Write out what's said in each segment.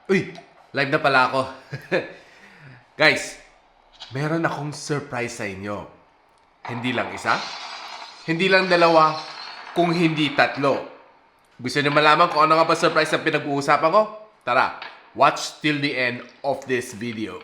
Uy! Live na pala ako. Guys, meron akong surprise sa inyo. Hindi lang isa, hindi lang dalawa, kung hindi tatlo. Gusto niyo malaman kung ano nga ba surprise na pinag-uusapan ko? Tara, watch till the end of this video.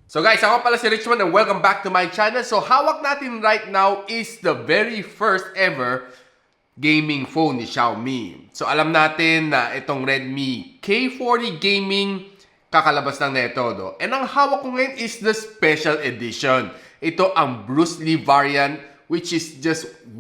So guys, ako pala si Richmond and welcome back to my channel. So hawak natin right now is the very first ever gaming phone ni Xiaomi. So alam natin na itong Redmi K40 Gaming kakalabas ng neto, no? And ang hawak ko ngayon is the special edition. Ito ang Bruce Lee variant, which is just 1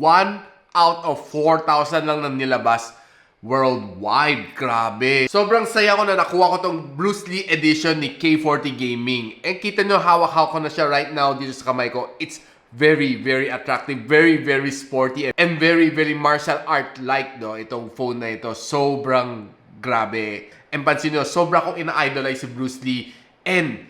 out of 4,000 lang na nilabas worldwide. Grabe. Sobrang saya ko na nakuha ko tong Bruce Lee edition ni K40 Gaming. And kita nyo, hawak-hawak ko na siya right now dito sa kamay ko. It's very, very attractive, very, very sporty, and very, very martial art-like, no? Itong phone na ito. Sobrang grabe. And pansin nyo, sobra kong ina-idolize si Bruce Lee. And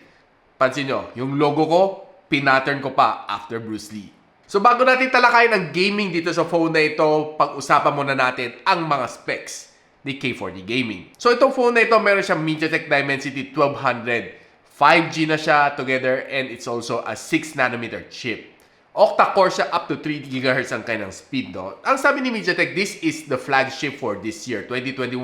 pansin nyo, yung logo ko, pinattern ko pa after Bruce Lee. So bago natin talakayin ang gaming dito sa phone na ito, pag-usapan muna natin ang mga specs ni K40 Gaming. So itong phone na ito, meron siyang MediaTek Dimensity 1200. 5G na siya together, and it's also a 6nm chip. Octa-core siya, up to 3 GHz ang kanyang speed, no? Ang sabi ni MediaTek, this is the flagship for this year, 2021,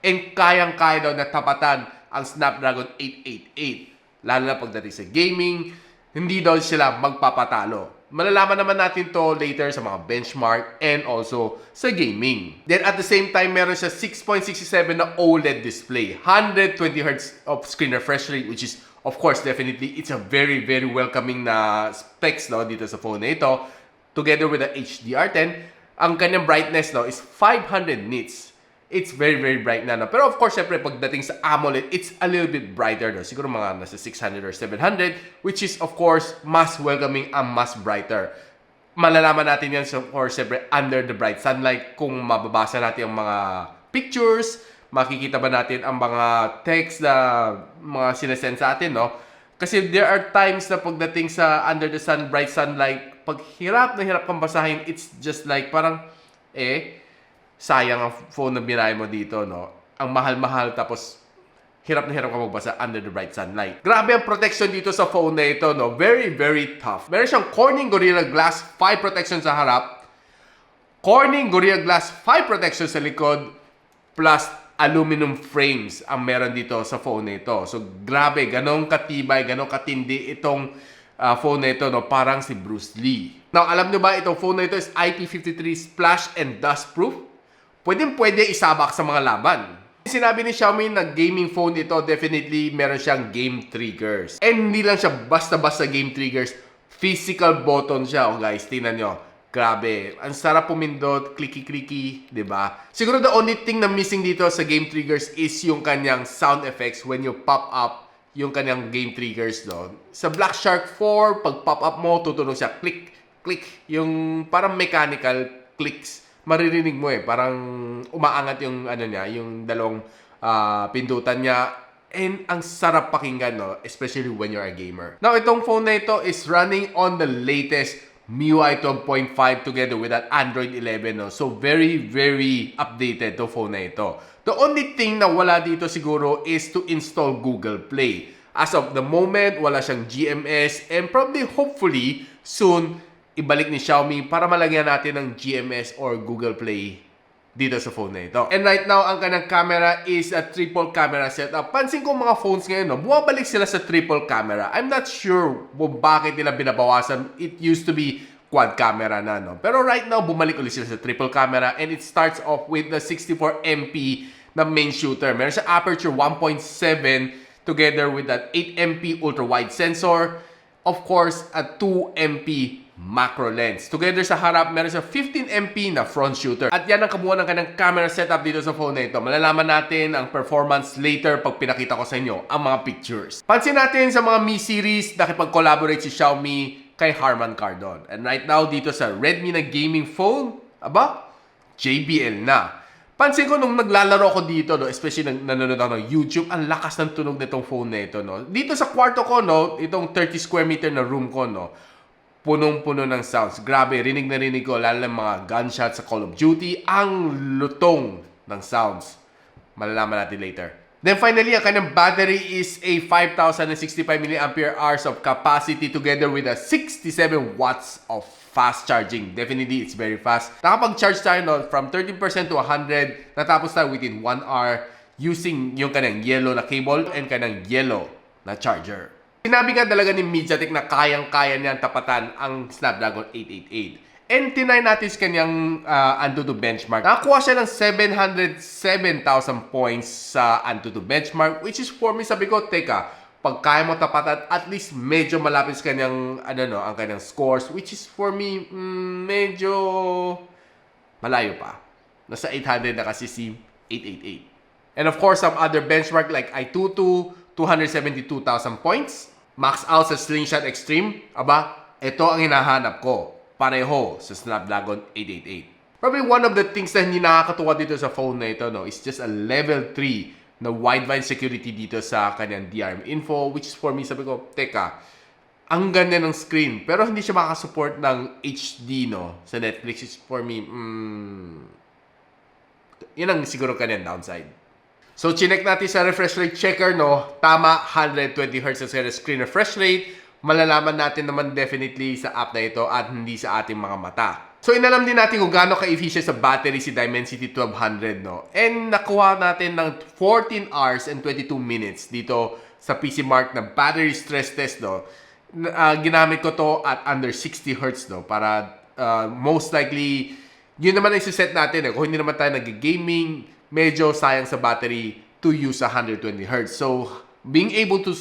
and kayang-kaya daw na tapatan ang Snapdragon 888. Lalo na pagdating sa gaming, hindi daw sila magpapatalo. Malalaman naman natin to later sa mga benchmark and also sa gaming. Then at the same time, meron siya 6.67 na OLED display. 120Hz of screen refresh rate, which is, of course, definitely, it's a very, very welcoming na specs, no, dito sa phone na ito. together with the HDR10, ang kanyang brightness no is 500 nits. It's very, very bright na. No? Pero of course, syempre, pagdating sa AMOLED, it's a little bit brighter. No? Siguro mga nasa 600 or 700, which is, of course, mas welcoming and mas brighter. Malalaman natin yan, so, of course, syempre, under the bright sunlight. Kung mababasa natin ang mga pictures, makikita ba natin ang mga text na mga sinesend sa atin, no? Kasi there are times na pagdating sa under the sun, bright sunlight, pag hirap na hirap kang basahin, it's just like parang, sayang ang phone na binahay mo dito, no? Ang mahal-mahal, tapos hirap na hirap ka magbasa under the bright sunlight. Grabe ang protection dito sa phone na ito, no? Very, very tough. Meron siyang Corning Gorilla Glass 5 protection sa harap, Corning Gorilla Glass 5 protection sa likod, plus aluminum frames ang meron dito sa phone na ito. So, grabe, ganong katibay, ganong katindi itong phone na ito, no? Parang si Bruce Lee. Now, alam nyo ba, itong phone na ito is IP53 splash and dust proof. Pwede isabak sa mga laban. Sinabi ni Xiaomi na gaming phone ito, definitely meron siyang game triggers. And hindi lang siya basta-basta game triggers, physical button siya. Oh guys, tingnan nyo. Grabe. Ang sarap pumindot, clicky-clicky, diba? Siguro the only thing na missing dito sa game triggers is yung kanyang sound effects when you pop up yung kanyang game triggers, no? Sa Black Shark 4, pag pop up mo, tutunog siya, click, click. Yung parang mechanical clicks. Maririnig mo parang umaangat yung ano niya, yung dalawang pindutan niya, and ang sarap pakinggan, no, especially when you're a gamer. Now, itong phone na ito is running on the latest MIUI 12.5 together with that Android 11, no. So very, very updated to phone na ito. The only thing na wala dito siguro is to install Google Play. As of the moment, wala siyang GMS, and probably, hopefully, soon ibalik ni Xiaomi para malagyan natin ng GMS or Google Play dito sa phone na ito. And right now, ang kanyang camera is a triple camera setup. Pansin ko mga phones ngayon, no, bumabalik sila sa triple camera. I'm not sure bakit nila binabawasan. It used to be quad camera na, no? Pero right now, bumalik ulit sila sa triple camera, and it starts off with the 64MP na main shooter. Meron siya aperture 1.7 together with that 8MP ultra-wide sensor. Of course, a 2MP macro lens. Together sa harap, meron siya 15MP na front shooter. At yan ang kabuuan ng kanyang camera setup dito sa phone na ito. Malalaman natin ang performance later pag pinakita ko sa inyo ang mga pictures. Pansin natin sa mga Mi series, nakipag-collaborate si Xiaomi kay Harman Kardon. And right now, dito sa Redmi na gaming phone, JBL na. Pansin ko nung naglalaro ako dito, no, especially nanonood ako ng YouTube, ang lakas ng tunog nitong phone na ito, no. Dito sa kwarto ko, no, itong 30 square meter na room ko, no, punong-puno ng sounds. Grabe, rinig na rinig ko, lalo ng mga gunshots sa Call of Duty, ang lutong ng sounds. Malalaman natin later. Then finally, ang kanyang battery is a 5,065 mAh of capacity together with a 67 watts of fast charging. Definitely, it's very fast. Nakapag-charge tayo, no, from 13% to 100, natapos tayo within 1 hour using yung kanyang yellow na cable and kanyang yellow na charger. Sinabi nga talaga ni MediaTek na kayang-kaya niyan tapatan ang Snapdragon 888. And tinry natin sa kanyang Antutu benchmark. Nakakuha siya ng 707,000 points sa Antutu benchmark, which is for me, sabi ko, teka, pag kaya mo tapatan, at least medyo malapit sa kanyang, ang kanyang scores, which is for me, medyo malayo pa. Nasa 800 na kasi si 888. And of course, some other benchmark like iTutu, 272,000 points. Max out sa Slingshot Extreme. Ito ang hinahanap ko. Pareho sa Snapdragon 888. Probably one of the things na hindi nakakatuwa dito sa phone na ito, no, is just a level 3 na wideband security dito sa kanyang DRM info, which is for me, sabi ko, teka, ang ganda ng screen, pero hindi siya makasupport ng HD, no, sa Netflix. Is for me, yun ang siguro kanyang downside. So, chinek natin sa refresh rate checker, no? Tama, 120Hz sa screen refresh rate. Malalaman natin naman definitely sa app na ito at hindi sa ating mga mata. So, inalam din natin kung gaano ka-efficient sa battery si Dimensity 1200, no? And nakuha natin ng 14 hours and 22 minutes dito sa PCMark na battery stress test, no? Ginamit ko to at under 60Hz, no? Para most likely, yun naman ang isi-set natin, eh. Kung hindi naman tayo nag-gaming, medyo sayang sa battery to use 120Hz. So, being able to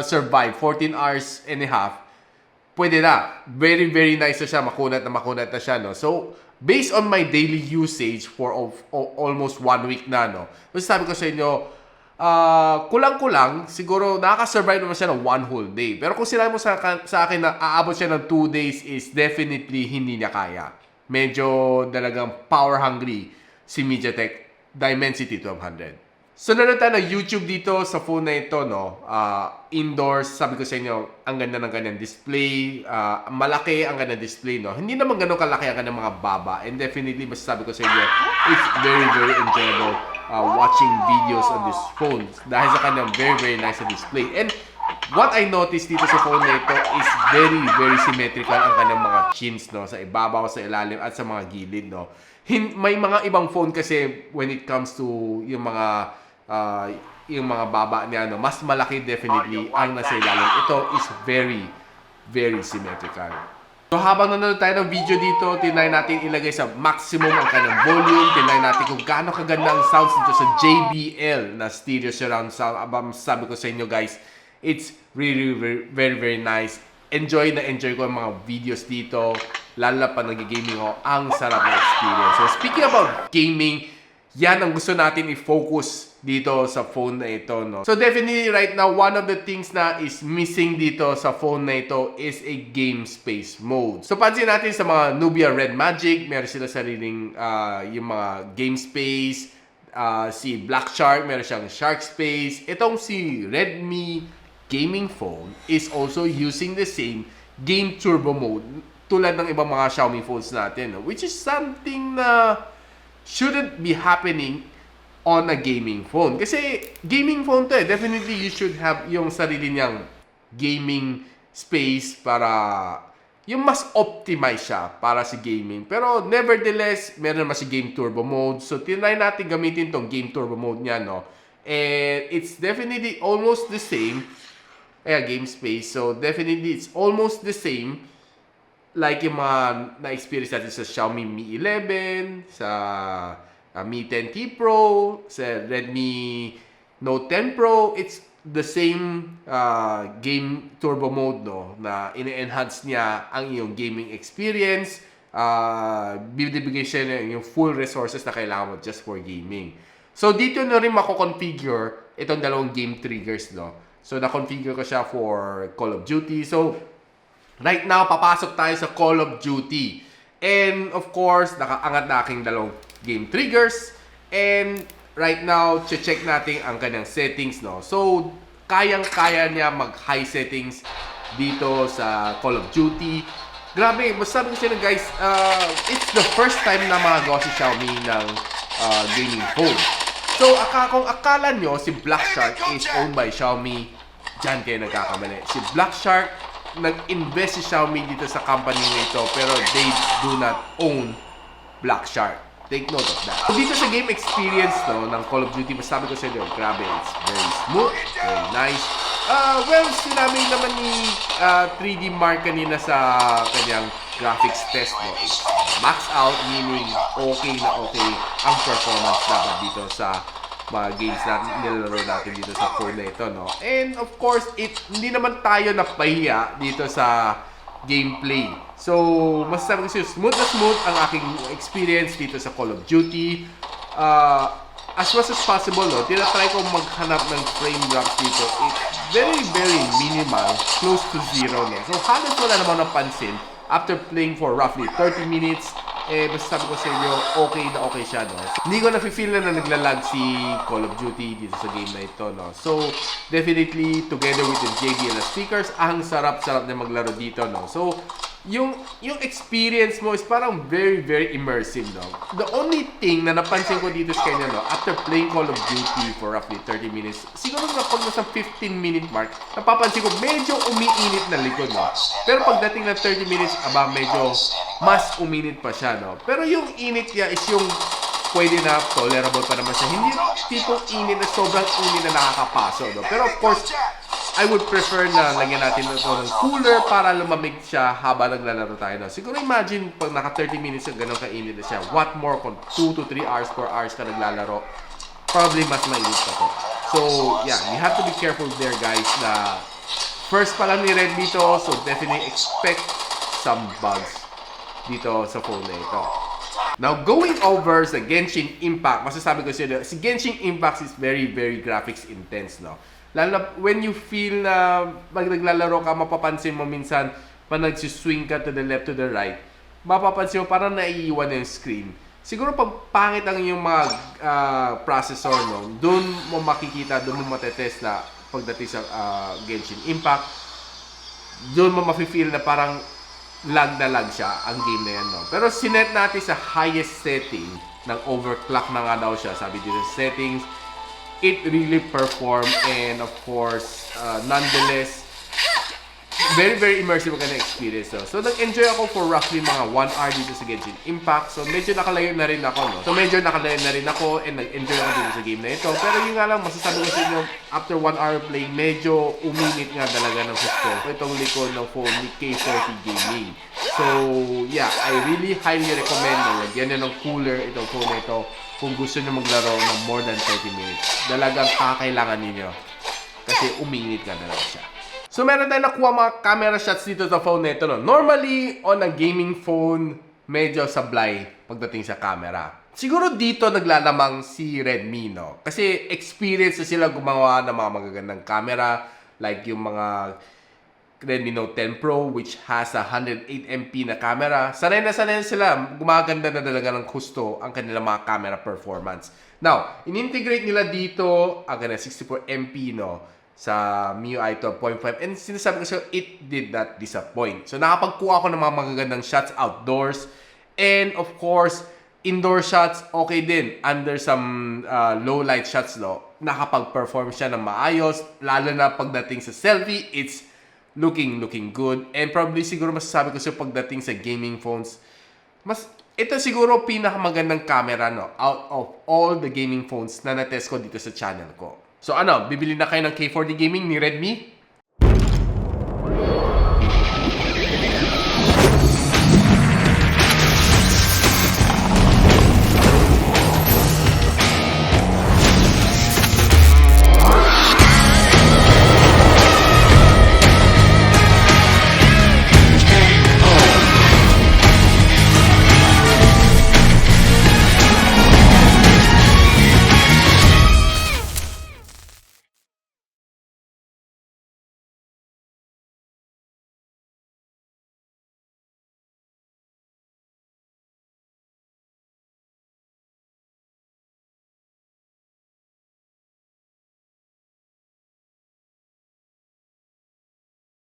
survive 14 hours and a half, pwede na. Very, very nice na siya. Makunat na siya, no? So, based on my daily usage for almost 1 week na, no? Sabi ko sa inyo, kulang-kulang, siguro nakaka-survive naman siya ng 1 whole day. Pero kung sinabi mo sa akin na aabot siya ng 2 days is definitely hindi niya kaya. Medyo talagang power hungry si MediaTek Dimensity 1200. So, nanood tayo ng YouTube dito sa phone na ito, no? Indoors, sabi ko sa inyo, ang ganda ng kanyang display. Malaki ang kanyang display, no? Hindi naman ganun kalaki ang kanyang mga baba. And definitely, masasabi ko sa inyo, it's very, very enjoyable watching videos on this phone. Dahil sa kanyang very, very nice na display. And what I noticed dito sa phone na ito is very, very symmetrical ang kanyang mga chins, no? Sa ibabaw, sa ilalim, at sa mga gilid, no? May mga ibang phone kasi when it comes to yung mga baba niya, no, mas malaki definitely ang nasa ilalim. Ito is very, very symmetrical. So habang nanonood tayo ng video dito, tinry natin ilagay sa maximum ang kanyang volume. Tinry natin kung gaano kaganda ang sounds dito sa JBL na stereo surround sound. Sabi ko sa inyo guys, it's really, very, very, very nice. Enjoy ko ang mga videos dito. Lalo na pa nag-gaming ako, ang sarap na experience. So speaking about gaming, yan ang gusto natin i-focus dito sa phone na ito, no? So definitely right now, one of the things na is missing dito sa phone na ito is a game space mode. So pansin natin sa mga Nubia Red Magic, meron sila sariling yung mga game space. Si Black Shark, meron siyang Shark Space. Itong si Redmi gaming phone is also using the same game turbo mode tulad ng ibang mga Xiaomi phones natin, no? Which is something na shouldn't be happening on a gaming phone. Kasi gaming phone to eh. Definitely you should have yung sarili niyang gaming space para yung mas optimize siya para si gaming. Pero nevertheless, meron naman si game turbo mode. So tinry natin gamitin tong game turbo mode niya, no? And it's definitely almost the same. Game space. So definitely it's almost the same like yung mga na-experience natin sa Xiaomi Mi 11, sa Mi 10T Pro, sa Redmi Note 10 Pro. It's the same game turbo mode, no, na ine-enhance niya ang iyong gaming experience. Bibigay siya yung full resources na kailangan mo just for gaming. So dito na rin mako-configure itong dalawang game triggers, no. So na-configure ko siya for Call of Duty. So right now, papasok tayo sa Call of Duty. And of course, nakaangat na aking dalawang game triggers. And right now, check natin ang kanyang settings, no? So, kayang-kaya niya mag-high settings dito sa Call of Duty. Grabe, masasabi ko sa inyo guys, it's the first time na magawa si Xiaomi ng gaming phone. So, kung akala nyo si Black Shark is owned by Xiaomi, dyan kayo nagkakamali. Si Black Shark, nag-invest si Xiaomi dito sa company nito, pero they do not own Black Shark. Take note of that. So, dito sa game experience, no, ng Call of Duty, masasabi ko sa inyo, grabe, it's very smooth, very nice. Well, sinabi naman ni 3D Mark kanina sa kanyang graphics test, no, it's max out, meaning okay na okay ang performance dapat dito sa mga games na nilalaro natin dito sa phone na ito, no? And of course, hindi naman tayo napahiya dito sa gameplay. So, masasabi ko siya, smooth na smooth ang aking experience dito sa Call of Duty. As much as possible, no, tinatry ko maghanap ng frame drops dito. It's very, very minimal, close to zero, no? So, halos wala naman napansin after playing for roughly 30 minutes. Basta sabi ko sa inyo, okay na okay siya, no? Hindi ko na-feel na naglalag si Call of Duty dito sa game na ito, no? So, definitely, together with the JBL speakers, ang sarap-sarap na maglaro dito, no? So, yung experience mo is parang very, very immersive, no? The only thing na napansin ko dito sa kanya, no, after playing Call of Duty for roughly 30 minutes, siguro na pag nasa 15-minute mark, napapansin ko medyo umiinit na likod, no? Pero pagdating na 30 minutes, medyo mas uminit pa siya, no? Pero yung init niya is yung pwede na, tolerable pa naman siya. Hindi tipong init na sobrang init na nakakapaso, no? Pero of course, I would prefer na lagyan natin ito ng cooler para lumamig siya habang naglalaro tayo, no? Siguro imagine pag naka 30 minutes yung ganun kainit na siya. What more kung 2 to 3 hours, 4 hours ka naglalaro, probably mas mainit pa to. So, yeah, you have to be careful there, guys, na First pa lang ni Redmi to, so definitely expect some bugs dito sa phone na ito. Now, going over sa Genshin Impact, masasabi ko sa'yo, si Genshin Impact is very, very graphics intense, no? Lalo na when you feel na pag naglalaro ka, mapapansin mo minsan, pag nagsiswing ka to the left, to the right, mapapansin mo parang naiiwan na yung screen. Siguro pag pangit ang yung mga processor, no, doon mo makikita, doon mo matetest na pagdating sa Genshin Impact, doon mo mafe-feel na parang lag na lag siya ang game na yan, no? Pero sinet natin sa highest setting ng overclock na nga daw siya. Sabi dito sa settings, it really performed, and of course, nonetheless, very, very immersive ka na experience. So nag-enjoy ako for roughly mga 1 hour dito sa Genshin Impact. So, medyo nakalayo na rin ako, no? And nag-enjoy ako dito sa game na ito. Pero yun nga lang, masasabi ko sa inyo, after 1 hour play, medyo uminit nga talaga ng gusto itong likod ng phone ni K40 Gaming. So, yeah, I really highly recommend na lagyan nyo ng cooler itong phone na ito kung gusto nyo maglaro ng more than 30 minutes. Talagang kakailangan ninyo kasi uminit nga talaga siya. So, meron tayong nakuha mga camera shots dito sa phone na ito, no? Normally, on a gaming phone, medyo sablay pagdating sa camera. Siguro dito naglalamang si Redmi, no? Kasi experience na sila gumawa ng mga magagandang camera, like yung mga Redmi Note 10 Pro, which has a 108MP na camera. Sanay na sila, gumaganda na talaga ng gusto ang kanilang mga camera performance. Now, in-integrate nila dito ang 64MP, no? Sa MIUI 12.5, and sinasabi ko siya, it did not disappoint. So, nakapagkuha ako ng mga magagandang shots outdoors, and of course, indoor shots, okay din. Under some low light shots, no, nakapag-perform siya ng maayos, lalo na pagdating sa selfie, it's looking good. And probably siguro masasabi ko siya pagdating sa gaming phones, ito siguro pinakamagandang camera, no, out of all the gaming phones na natest ko dito sa channel ko. So bibili na kayo ng K40 Gaming ni Redmi?